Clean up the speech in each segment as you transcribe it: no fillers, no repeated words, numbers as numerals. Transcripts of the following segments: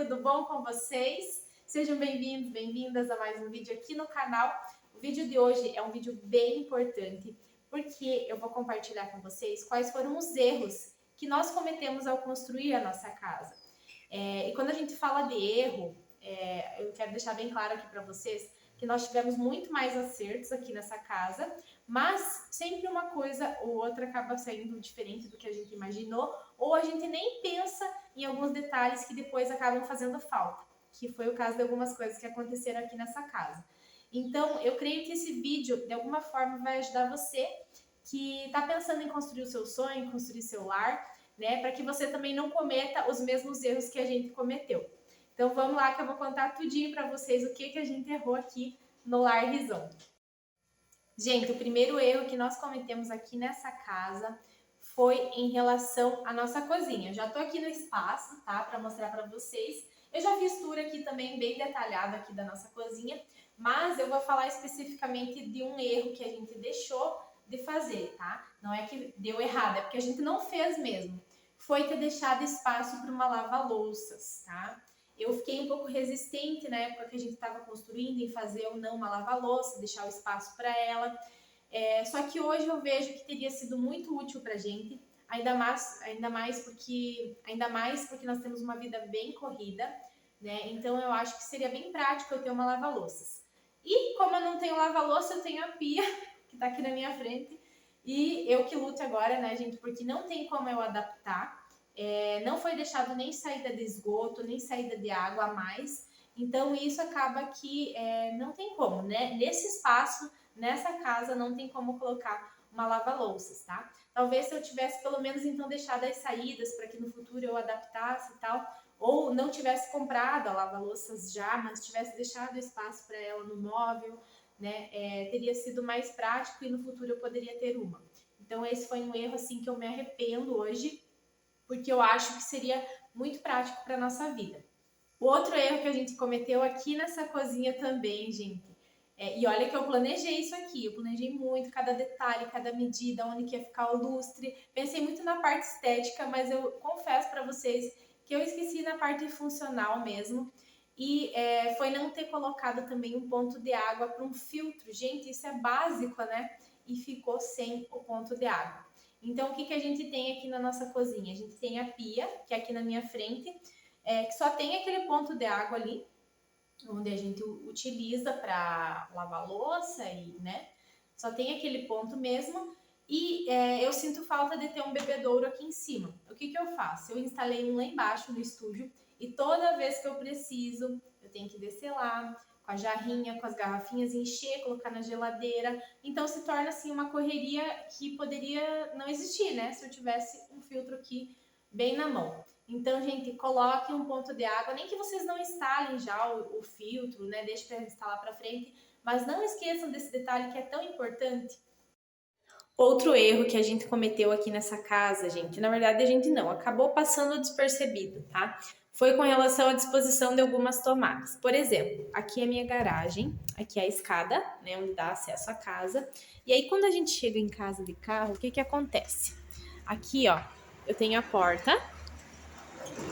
tudo bom com vocês? Sejam bem-vindos, bem-vindas a mais um vídeo aqui no canal. O vídeo de hoje é um vídeo bem importante, porque eu vou compartilhar com vocês quais foram os erros que nós cometemos ao construir a nossa casa. E quando a gente fala de erro, eu quero deixar bem claro aqui para vocês que nós tivemos muito mais acertos aqui nessa casa, mas sempre uma coisa ou outra acaba saindo diferente do que a gente imaginou, ou a gente nem pensa em alguns detalhes que depois acabam fazendo falta, que foi o caso de algumas coisas que aconteceram aqui nessa casa. Então, eu creio que esse vídeo, de alguma forma, vai ajudar você que está pensando em construir o seu sonho, construir seu lar, né, para que você também não cometa os mesmos erros que a gente cometeu. Então vamos lá que eu vou contar tudinho para vocês o que a gente errou aqui no Lar Rizão. Gente, o primeiro erro que nós cometemos aqui nessa casa foi em relação à nossa cozinha. Já tô aqui no espaço, tá, para mostrar para vocês. Eu já fiz tour aqui também bem detalhado aqui da nossa cozinha, mas eu vou falar especificamente de um erro que a gente deixou de fazer, tá? Não é que deu errado, é porque a gente não fez mesmo. Foi ter deixado espaço para uma lava-louças, tá? Eu fiquei um pouco resistente na época que a gente estava construindo em fazer ou não uma lava-louça, deixar o espaço para ela. Só que hoje eu vejo que teria sido muito útil para a gente, ainda mais porque nós temos uma vida bem corrida, né? Então eu acho que seria bem prático eu ter uma lava-louças. E como eu não tenho lava-louça, eu tenho a pia que está aqui na minha frente. E eu que luto agora, né, gente? Porque não tem como eu adaptar. Não foi deixado nem saída de esgoto, nem saída de água a mais. Então, isso acaba que não tem como, né? Nesse espaço, nessa casa, não tem como colocar uma lava-louças, tá? Talvez se eu tivesse pelo menos então deixado as saídas para que no futuro eu adaptasse e tal, ou não tivesse comprado a lava-louças já, mas tivesse deixado espaço para ela no móvel, né? Teria sido mais prático e no futuro eu poderia ter uma. Então, esse foi um erro assim que eu me arrependo hoje, porque eu acho que seria muito prático para a nossa vida. O outro erro que a gente cometeu aqui nessa cozinha também, gente, e olha que eu planejei isso aqui, eu planejei muito, cada detalhe, cada medida, onde que ia ficar o lustre, pensei muito na parte estética, mas eu confesso para vocês que eu esqueci na parte funcional mesmo, e foi não ter colocado também um ponto de água para um filtro. Gente, isso é básico, né? E ficou sem o ponto de água. Então, o que a gente tem aqui na nossa cozinha? A gente tem a pia, que é aqui na minha frente, que só tem aquele ponto de água ali, onde a gente utiliza para lavar louça e, né? Só tem aquele ponto mesmo. E eu sinto falta de ter um bebedouro aqui em cima. O que eu faço? Eu instalei um lá embaixo no estúdio e toda vez que eu preciso, eu tenho que descer lá com a jarrinha, com as garrafinhas, encher, colocar na geladeira. Então se torna assim uma correria que poderia não existir, né? Se eu tivesse um filtro aqui bem na mão. Então, gente, coloque um ponto de água, nem que vocês não instalem já o filtro, né? Deixe para instalar para frente, mas não esqueçam desse detalhe que é tão importante. Outro erro que a gente cometeu aqui nessa casa, gente, na verdade a gente não, acabou passando despercebido, tá? Foi com relação à disposição de algumas tomadas. Por exemplo, aqui é a minha garagem, aqui é a escada, né, onde dá acesso à casa. E aí, quando a gente chega em casa de carro, o que que acontece? Aqui, ó, eu tenho a porta,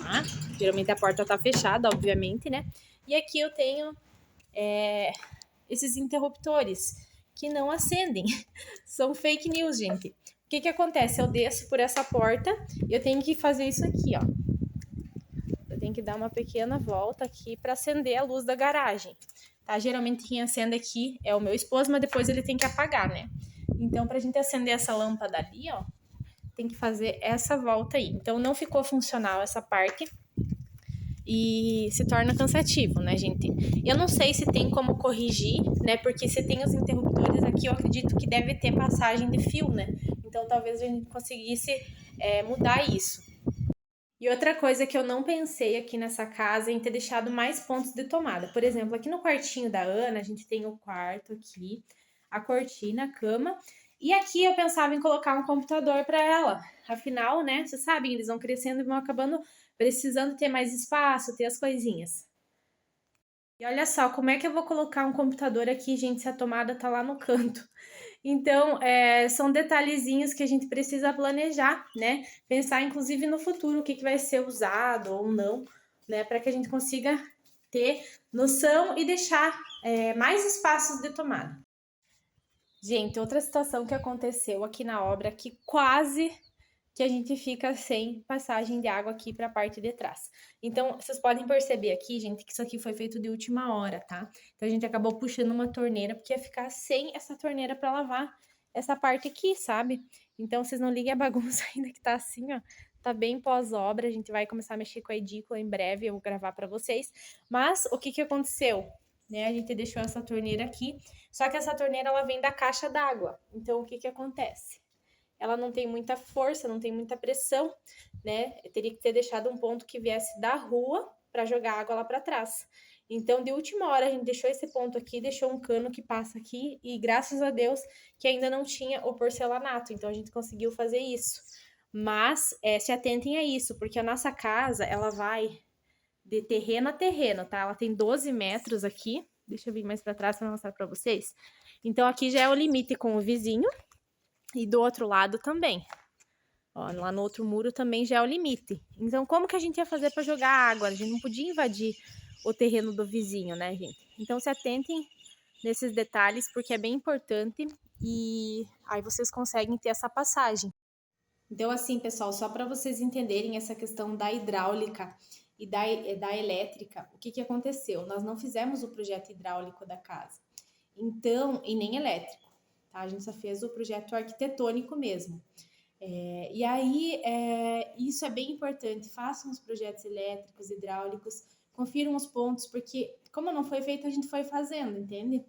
tá? Geralmente a porta tá fechada, obviamente, né? E aqui eu tenho esses interruptores que não acendem. São fake news, gente. O que que acontece? Eu desço por essa porta e eu tenho que fazer isso aqui, ó. Eu tenho que dar uma pequena volta aqui para acender a luz da garagem, tá? Geralmente quem acende aqui é o meu esposo, mas depois ele tem que apagar, né? Então, pra gente acender essa lâmpada ali, ó, tem que fazer essa volta aí. Então, não ficou funcional essa parte e se torna cansativo, né, gente? Eu não sei se tem como corrigir, né? Porque se tem os interruptores aqui, eu acredito que deve ter passagem de fio, né? Então talvez a gente conseguisse mudar isso. E outra coisa que eu não pensei aqui nessa casa é em ter deixado mais pontos de tomada. Por exemplo, aqui no quartinho da Ana, a gente tem o quarto aqui, a cortina, a cama. E aqui eu pensava em colocar um computador para ela. Afinal, né, vocês sabem, eles vão crescendo e vão acabando precisando ter mais espaço, ter as coisinhas. E olha só, como é que eu vou colocar um computador aqui, gente, se a tomada tá lá no canto? Então, são detalhezinhos que a gente precisa planejar, né? Pensar, inclusive, no futuro, o que vai ser usado ou não, né? Para que a gente consiga ter noção e deixar mais espaços de tomada. Gente, outra situação que aconteceu aqui na obra, que quase que a gente fica sem passagem de água aqui para a parte de trás. Então, vocês podem perceber aqui, gente, que isso aqui foi feito de última hora, tá? Então, a gente acabou puxando uma torneira, porque ia ficar sem essa torneira para lavar essa parte aqui, sabe? Então, vocês não liguem a bagunça ainda que tá assim, ó. Tá bem pós-obra, a gente vai começar a mexer com a edícula em breve, eu vou gravar para vocês. Mas, o que aconteceu? Né, a gente deixou essa torneira aqui, só que essa torneira, ela vem da caixa d'água. Então, o que acontece? Ela não tem muita força, não tem muita pressão, né? Eu teria que ter deixado um ponto que viesse da rua para jogar água lá para trás. Então, de última hora, a gente deixou esse ponto aqui, deixou um cano que passa aqui e graças a Deus que ainda não tinha o porcelanato, então a gente conseguiu fazer isso. Mas se atentem a isso, porque a nossa casa, ela vai de terreno a terreno, tá? Ela tem 12 metros aqui. Deixa eu vir mais para trás para mostrar para vocês. Então, aqui já é o limite com o vizinho. E do outro lado também. Ó, lá no outro muro também já é o limite. Então, como que a gente ia fazer para jogar água? A gente não podia invadir o terreno do vizinho, né, gente? Então, se atentem nesses detalhes, porque é bem importante. E aí vocês conseguem ter essa passagem. Então, assim, pessoal, só para vocês entenderem essa questão da hidráulica e da elétrica, o que aconteceu? Nós não fizemos o projeto hidráulico da casa. Então, e nem elétrico, tá? A gente só fez o projeto arquitetônico mesmo. E aí, isso é bem importante. Façam os projetos elétricos, hidráulicos, confiram os pontos, porque como não foi feito, a gente foi fazendo, entende?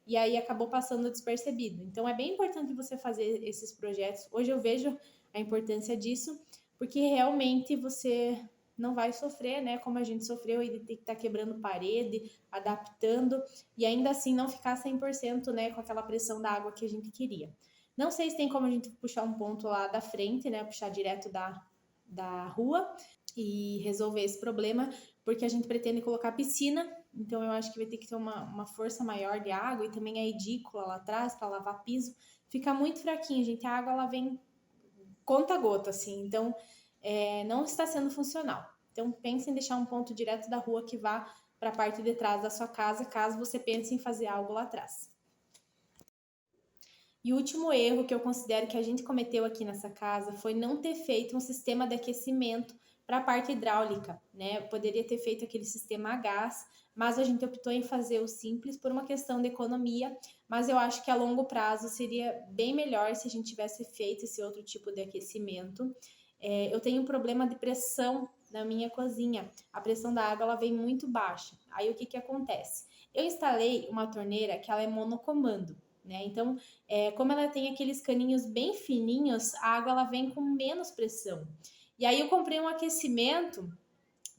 E aí acabou passando despercebido. Então, é bem importante você fazer esses projetos. Hoje eu vejo a importância disso, porque realmente você não vai sofrer, né? Como a gente sofreu e de ter que estar quebrando parede, adaptando, e ainda assim não ficar 100%, né? Com aquela pressão da água que a gente queria. Não sei se tem como a gente puxar um ponto lá da frente, né? Puxar direto da rua e resolver esse problema, porque a gente pretende colocar piscina, então eu acho que vai ter que ter uma força maior de água e também a edícula lá atrás para lavar piso. Fica muito fraquinho, gente. A água ela vem conta-gota, assim, então não está sendo funcional. Então pense em deixar um ponto direto da rua que vá para a parte de trás da sua casa, caso você pense em fazer algo lá atrás. E o último erro que eu considero que a gente cometeu aqui nessa casa foi não ter feito um sistema de aquecimento para a parte hidráulica, né? Poderia ter feito aquele sistema a gás, mas a gente optou em fazer o simples por uma questão de economia, mas eu acho que a longo prazo seria bem melhor se a gente tivesse feito esse outro tipo de aquecimento. Eu tenho um problema de pressão na minha cozinha, a pressão da água ela vem muito baixa. Aí o que acontece? Eu instalei uma torneira que ela é monocomando, né? Então, como ela tem aqueles caninhos bem fininhos, a água ela vem com menos pressão. E aí eu comprei um aquecimento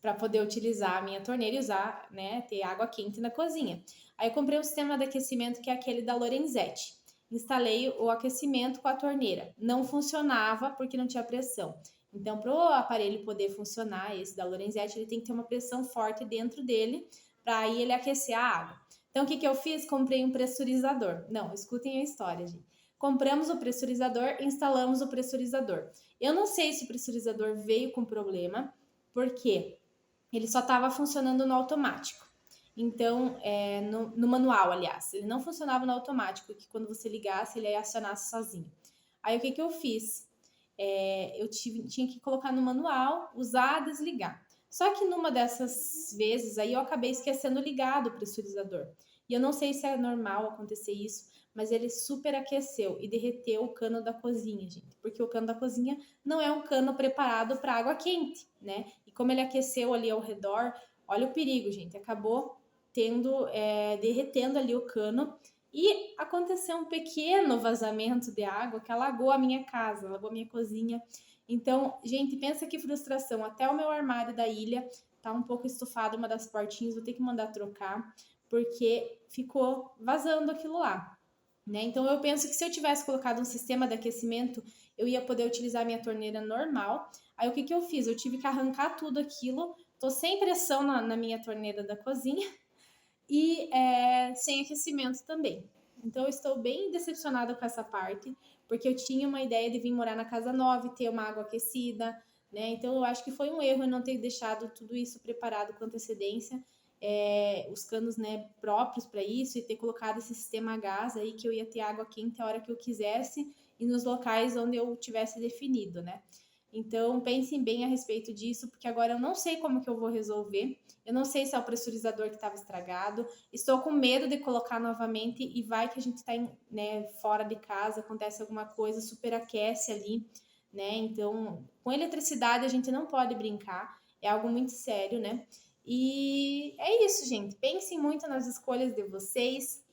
para poder utilizar a minha torneira e usar, né, ter água quente na cozinha. Aí eu comprei um sistema de aquecimento que é aquele da Lorenzetti. Instalei o aquecimento com a torneira. Não funcionava porque não tinha pressão. Então, para o aparelho poder funcionar, esse da Lorenzetti, ele tem que ter uma pressão forte dentro dele para aí ele aquecer a água. Então, o que eu fiz? Comprei um pressurizador. Não, escutem a história, gente. Compramos o pressurizador, instalamos o pressurizador. Eu não sei se o pressurizador veio com problema, porque ele só estava funcionando no automático. Então, no manual, aliás, ele não funcionava no automático, que quando você ligasse, ele acionasse sozinho. Aí, o que eu fiz? Eu tinha que colocar no manual, usar, desligar. Só que numa dessas vezes aí eu acabei esquecendo ligado o pressurizador. E eu não sei se é normal acontecer isso, mas ele superaqueceu e derreteu o cano da cozinha, gente. Porque o cano da cozinha não é um cano preparado para água quente, né? E como ele aqueceu ali ao redor, olha o perigo, gente. Acabou derretendo ali o cano e aconteceu um pequeno vazamento de água que alagou a minha casa, alagou a minha cozinha. Então, gente, pensa que frustração. Até o meu armário da ilha tá um pouco estufado, uma das portinhas, vou ter que mandar trocar, porque ficou vazando aquilo lá, né? Então, eu penso que se eu tivesse colocado um sistema de aquecimento, eu ia poder utilizar a minha torneira normal. Aí, o que eu fiz? Eu tive que arrancar tudo aquilo, tô sem pressão na minha torneira da cozinha, e sem aquecimento também. Então, eu estou bem decepcionada com essa parte, porque eu tinha uma ideia de vir morar na casa nova e ter uma água aquecida, né? Então eu acho que foi um erro eu não ter deixado tudo isso preparado com antecedência, os canos, né, próprios para isso, e ter colocado esse sistema a gás aí que eu ia ter água quente a hora que eu quisesse e nos locais onde eu tivesse definido, né? Então, pensem bem a respeito disso, porque agora eu não sei como que eu vou resolver. Eu não sei se é o pressurizador que estava estragado. Estou com medo de colocar novamente e vai que a gente está, né, fora de casa, acontece alguma coisa, superaquece ali, né? Então, com eletricidade a gente não pode brincar, é algo muito sério, né? E é isso, gente. Pensem muito nas escolhas de vocês.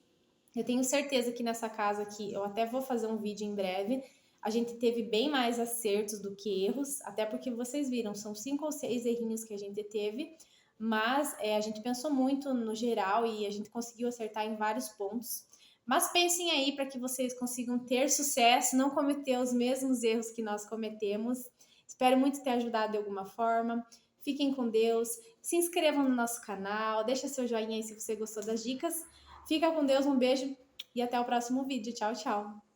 Eu tenho certeza que nessa casa aqui, eu até vou fazer um vídeo em breve, a gente teve bem mais acertos do que erros, até porque vocês viram, são 5 ou 6 errinhos que a gente teve, mas a gente pensou muito no geral e a gente conseguiu acertar em vários pontos. Mas pensem aí para que vocês consigam ter sucesso, não cometer os mesmos erros que nós cometemos. Espero muito ter ajudado de alguma forma. Fiquem com Deus, se inscrevam no nosso canal, deixa seu joinha aí se você gostou das dicas. Fica com Deus, um beijo e até o próximo vídeo. Tchau, tchau.